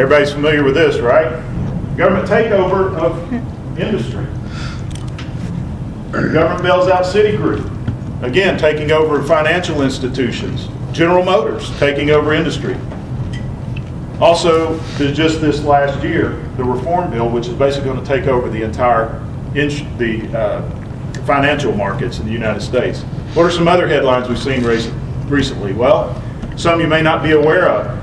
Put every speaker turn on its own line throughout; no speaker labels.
Everybody's familiar with this, right? Government takeover of industry. The government bails out Citigroup. Again, taking over financial institutions. General Motors taking over industry. Also, just this last year, the Reform Bill, which is basically going to take over the entire financial markets in the United States. What are some other headlines we've seen recently? Well, some you may not be aware of.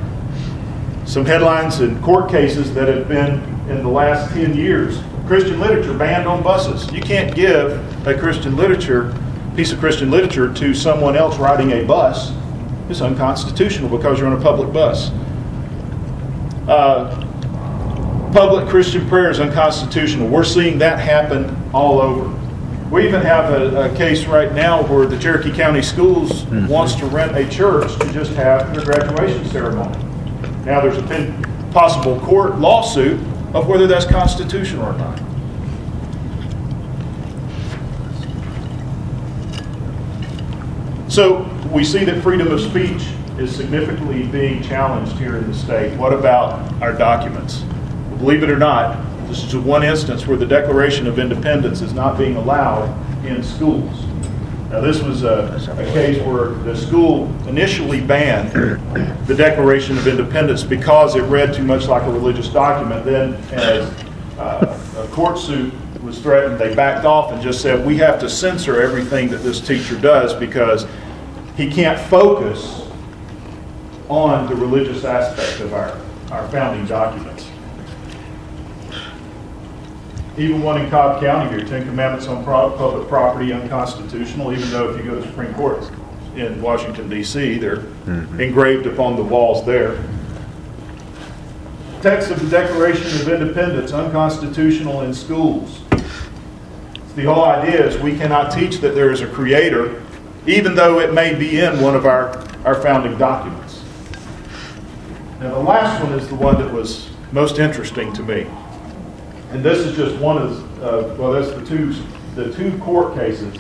Some headlines in court cases that have been in the last 10 years. Christian literature banned on buses. You can't give a piece of Christian literature to someone else riding a bus. It's unconstitutional because you're on a public bus. Public Christian prayer is unconstitutional. We're seeing that happen all over. We even have a case right now where the Cherokee County Schools wants to rent a church to just have their graduation ceremony. Now there's a possible court lawsuit of whether that's constitutional or not. So we see that freedom of speech is significantly being challenged here in the state. What about our documents? Well, believe it or not, this is one instance where the Declaration of Independence is not being allowed in schools. Now this was a case where the school initially banned the Declaration of Independence because it read too much like a religious document. Then as a court suit was threatened, they backed off and just said, we have to censor everything that this teacher does because he can't focus on the religious aspect of our founding documents. Even one in Cobb County here, 10 Commandments on public property, unconstitutional, even though if you go to the Supreme Court in Washington, D.C., they're engraved upon the walls there. Text of the Declaration of Independence, unconstitutional in schools. The whole idea is we cannot teach that there is a creator, even though it may be in one of our founding documents. Now the last one is the one that was most interesting to me. And this is just one of, well, that's the two court cases.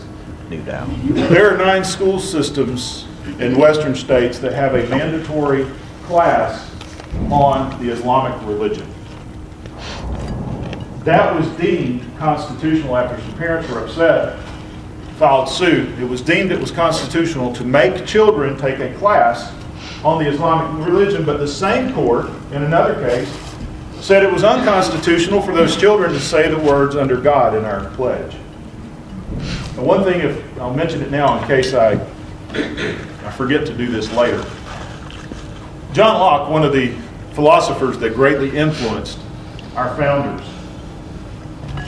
There are 9 school systems in Western states that have a mandatory class on the Islamic religion. That was deemed constitutional after some parents were upset, filed suit. It was deemed it was constitutional to make children take a class on the Islamic religion, but the same court, in another case, said it was unconstitutional for those children to say the words under God in our pledge. Now, one thing, I'll mention it now in case I forget to do this later. John Locke, one of the philosophers that greatly influenced our founders,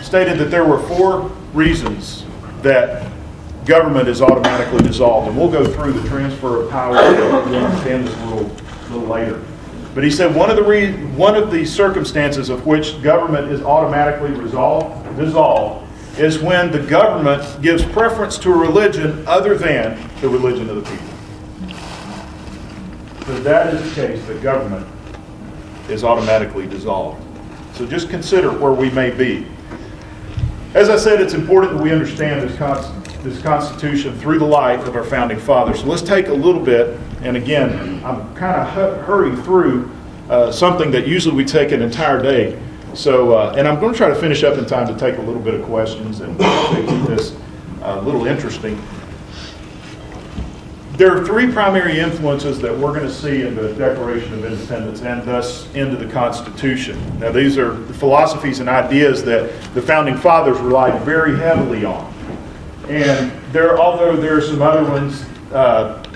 stated that there were 4 reasons that government is automatically dissolved. And we'll go through the transfer of power and we'll understand this a little later. But he said one of the circumstances of which government is automatically dissolved is when the government gives preference to a religion other than the religion of the people. So that is the case that government is automatically dissolved. So just consider where we may be. As I said, it's important that we understand this Constitution through the life of our founding fathers. So let's take a little bit, and again, I'm kind of hurrying through something that usually we take an entire day. So, and I'm going to try to finish up in time to take a little bit of questions and keep this a little interesting. There are 3 primary influences that we're going to see in the Declaration of Independence and thus into the Constitution. Now these are the philosophies and ideas that the Founding Fathers relied very heavily on. And although there are some other ones,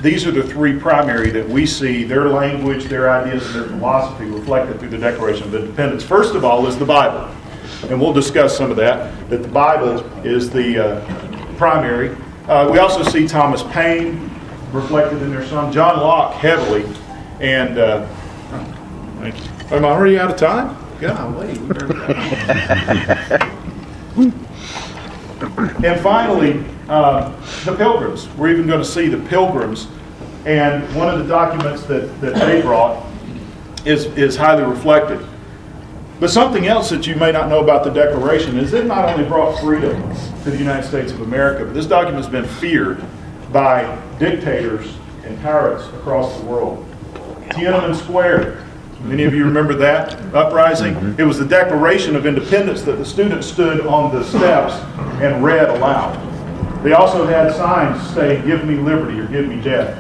these are the 3 primary that we see, their language, their ideas, and their philosophy reflected through the Declaration of Independence. First of all is the Bible. And we'll discuss some of that the Bible is the primary. We also see Thomas Paine reflected in there some, John Locke heavily, and thank you. Am I already out of time? Golly, we And finally, the Pilgrims. We're even going to see the Pilgrims, and one of the documents that they brought is highly reflected. But something else that you may not know about the Declaration is it not only brought freedom to the United States of America, but this document's been feared by dictators and tyrants across the world. Tiananmen Square Many of you remember that uprising? It was the Declaration of Independence that the students stood on the steps and read aloud. They also had signs saying, "Give me liberty" or "Give me death."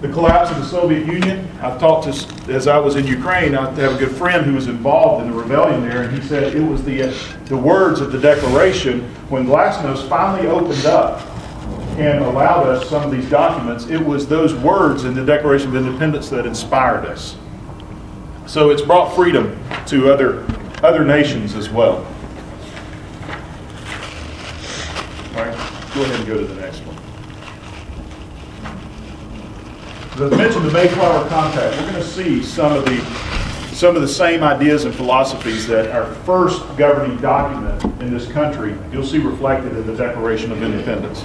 The collapse of the Soviet Union, I've talked to, as I was in Ukraine, I have a good friend who was involved in the rebellion there, and he said it was the words of the Declaration when Glasnost finally opened up and allowed us some of these documents. It was those words in the Declaration of Independence that inspired us. So it's brought freedom to other nations as well. All right, go ahead and go to the next one. As I mentioned, the Mayflower Compact, we're going to see some of the same ideas and philosophies that our first governing document in this country, you'll see reflected in the Declaration of Independence.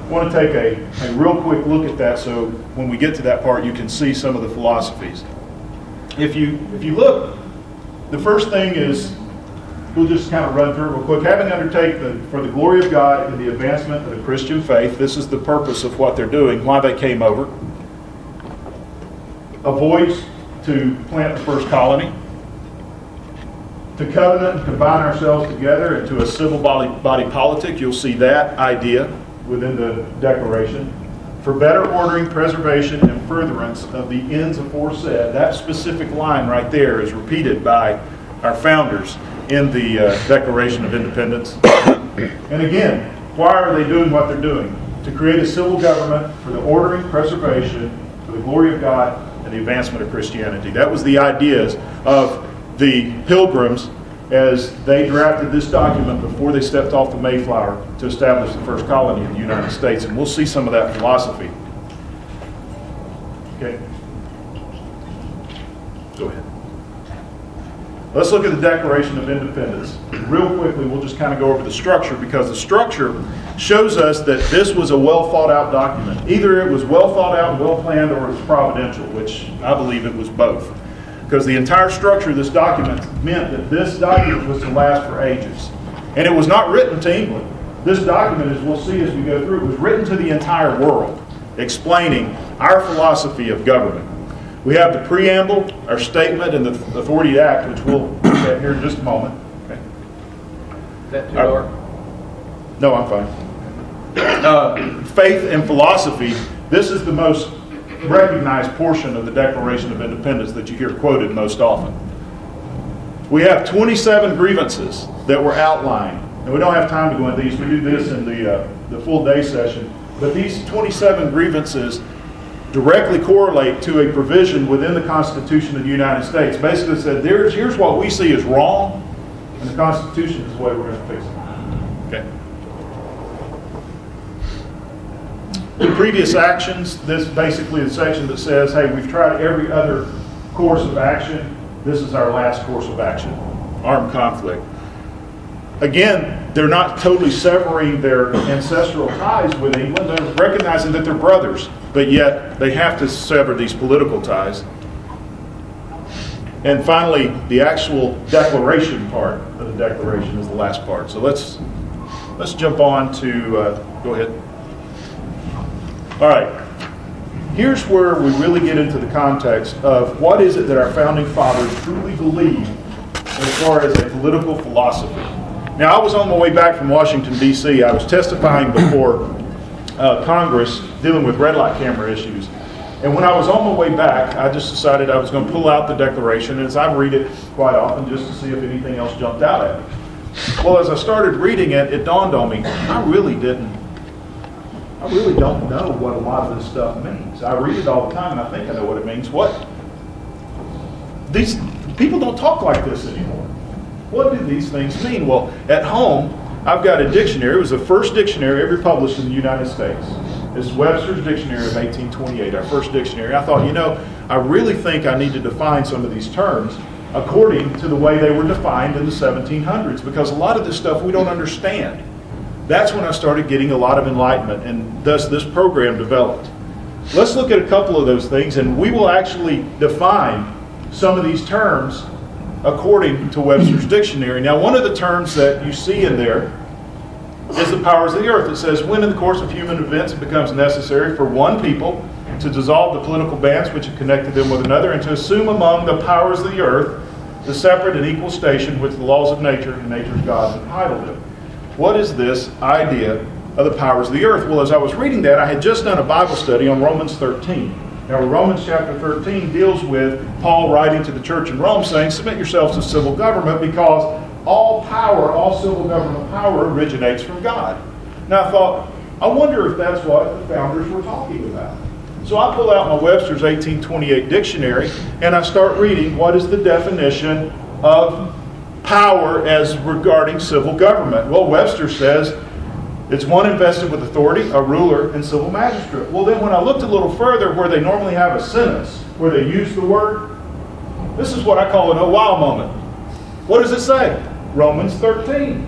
I want to take a real quick look at that so when we get to that part you can see some of the philosophies. If you look, the first thing is, we'll just kind of run through it real quick. Having undertaken for the glory of God and the advancement of the Christian faith, this is the purpose of what they're doing, why they came over. A voice to plant the first colony, to covenant and combine ourselves together into a civil body politic. You'll see that idea within the Declaration. For better ordering, preservation, and furtherance of the ends aforesaid. That specific line right there is repeated by our founders in the Declaration of Independence. And again, why are they doing what they're doing? To create a civil government for the ordering, preservation, for the glory of God, and the advancement of Christianity. That was the ideas of the Pilgrims as they drafted this document before they stepped off the Mayflower to establish the first colony in the United States. And we'll see some of that philosophy. Okay. Go ahead. Let's look at the Declaration of Independence. Real quickly, we'll just kind of go over the structure because the structure shows us that this was a well thought out document. Either it was well thought out, well planned, or it was providential, which I believe it was both. Because the entire structure of this document meant that this document was to last for ages. And it was not written to England. This document, as we'll see as we go through, it was written to the entire world, explaining our philosophy of government. We have the preamble, our statement, and the authority to act, which we'll look at here in just a moment. Okay.
Is that too dark?
No, I'm fine. Faith and philosophy, this is the most recognized portion of the Declaration of Independence that you hear quoted most often. We have 27 grievances that were outlined. And we don't have time to go into these. We do this in the full day session. But these 27 grievances directly correlate to a provision within the Constitution of the United States. Basically it said, here's what we see as wrong, and the Constitution is the way we're going to fix it. Okay. The previous actions, this basically the section that says, hey, we've tried every other course of action. This is our last course of action, armed conflict. Again, they're not totally severing their ancestral ties with England. They're recognizing that they're brothers, but yet they have to sever these political ties. And finally, the actual declaration part of the Declaration is the last part. So let's jump on to, go ahead. All right. Here's where we really get into the context of what is it that our founding fathers truly believed as far as a political philosophy. Now, I was on my way back from Washington, D.C. I was testifying before Congress dealing with red light camera issues. And when I was on my way back, I just decided I was going to pull out the Declaration, and as I read it quite often just to see if anything else jumped out at me. Well, as I started reading it, it dawned on me, I really don't know what a lot of this stuff means. I read it all the time, and I think I know what it means. These people don't talk like this anymore. What do these things mean? Well, at home, I've got a dictionary. It was the first dictionary ever published in the United States. It's Webster's Dictionary of 1828, our first dictionary. I thought, I really think I need to define some of these terms according to the way they were defined in the 1700s, because a lot of this stuff we don't understand. That's when I started getting a lot of enlightenment, and thus this program developed. Let's look at a couple of those things, and we will actually define some of these terms according to Webster's Dictionary. Now, one of the terms that you see in there is the powers of the earth. It says, when in the course of human events it becomes necessary for one people to dissolve the political bands which had connected them with another, and to assume among the powers of the earth the separate and equal station which the laws of nature and nature's gods entitled them. What is this idea of the powers of the earth? Well, as I was reading that, I had just done a Bible study on Romans 13. Now, Romans chapter 13 deals with Paul writing to the church in Rome saying, submit yourselves to civil government because all power, all civil government power originates from God. Now, I thought, I wonder if that's what the founders were talking about. So I pull out my Webster's 1828 dictionary and I start reading what is the definition of power as regarding civil government. Well, Webster says it's one invested with authority, a ruler, and civil magistrate. Well, then when I looked a little further where they normally have a sentence, where they use the word, this is what I call an oh wow moment. What does it say? Romans 13.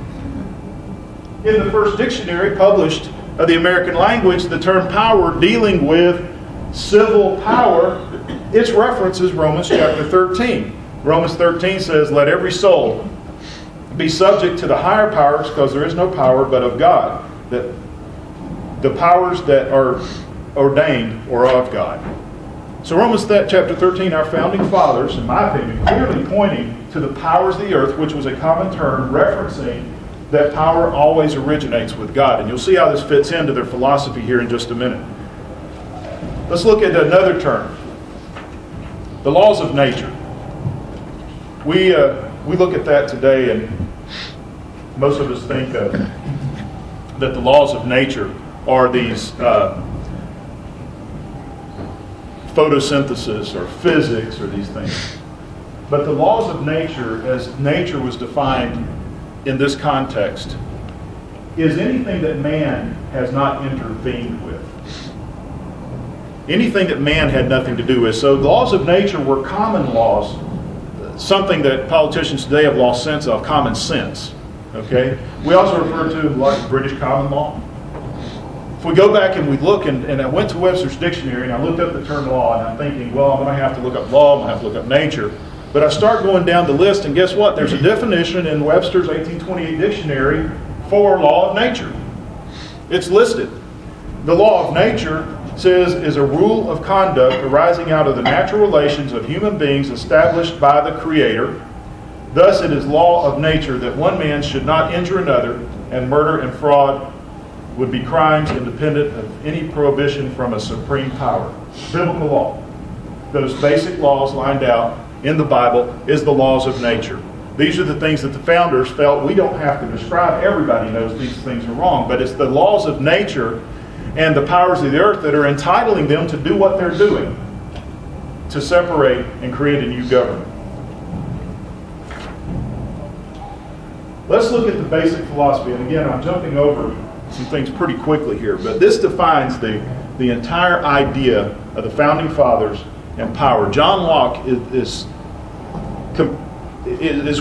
In the first dictionary published of the American language, the term power dealing with civil power, its reference is Romans chapter 13. Romans 13 says, let every soul be subject to the higher powers, because there is no power but of God. That the powers that are ordained are of God. So Romans chapter 13, our founding fathers, in my opinion, clearly pointing to the powers of the earth, which was a common term referencing that power always originates with God. And you'll see how this fits into their philosophy here in just a minute. Let's look at another term. The laws of nature. We look at that today, and most of us think that the laws of nature are these photosynthesis or physics or these things. But the laws of nature, as nature was defined in this context, is anything that man has not intervened with. Anything that man had nothing to do with. So the laws of nature were common laws, something that politicians today have lost sense of, common sense. Okay? We also refer to like British common law. If we go back and we look, and I went to Webster's dictionary and I looked up the term law, and I'm thinking, well, I'm going to have to look up law, I'm going to have to look up nature. But I start going down the list, and guess what? There's a definition in Webster's 1828 dictionary for law of nature. It's listed. The law of nature says is a rule of conduct arising out of the natural relations of human beings established by the Creator. Thus it is law of nature that one man should not injure another, and murder and fraud would be crimes independent of any prohibition from a supreme power. Biblical law. Those basic laws lined out in the Bible is the laws of nature. These are the things that the founders felt we don't have to describe. Everybody knows these things are wrong, but it's the laws of nature and the powers of the earth that are entitling them to do what they're doing, to separate and create a new government. Let's look at the basic philosophy. And again, I'm jumping over some things pretty quickly here, but this defines the entire idea of the founding fathers and power. John Locke is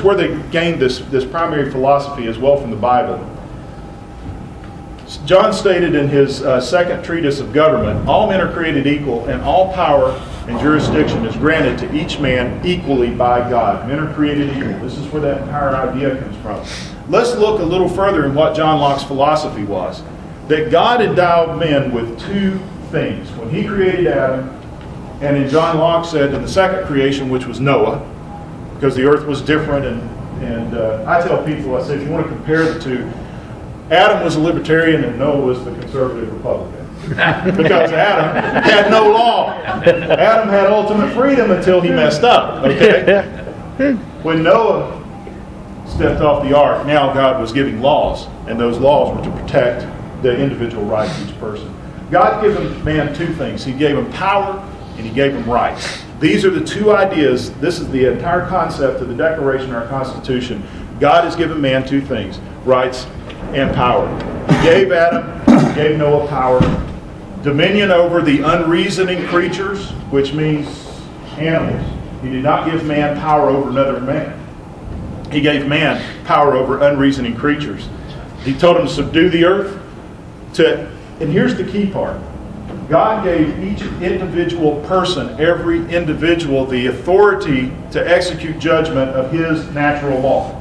where they gained this primary philosophy as well from the Bible. John stated in his second treatise of government, all men are created equal, and all power and jurisdiction is granted to each man equally by God. Men are created equal. This is where that entire idea comes from. Let's look a little further in what John Locke's philosophy was. That God endowed men with two things. When he created Adam, and in John Locke said in the second creation, which was Noah, because the earth was different, and I tell people, I say, if you want to compare the two, Adam was a libertarian and Noah was the conservative Republican. Because Adam had no law. Adam had ultimate freedom until he messed up. Okay? When Noah stepped off the ark, now God was giving laws, and those laws were to protect the individual rights of each person. God gave man two things. He gave him power and he gave him rights. These are the two ideas. This is the entire concept of the Declaration of our Constitution. God has given man two things, rights and power. He gave Adam, he gave Noah power, dominion over the unreasoning creatures, which means animals. He did not give man power over another man. He gave man power over unreasoning creatures. He told him to subdue the earth. And here's the key part. God gave each individual person, every individual, the authority to execute judgment of his natural law.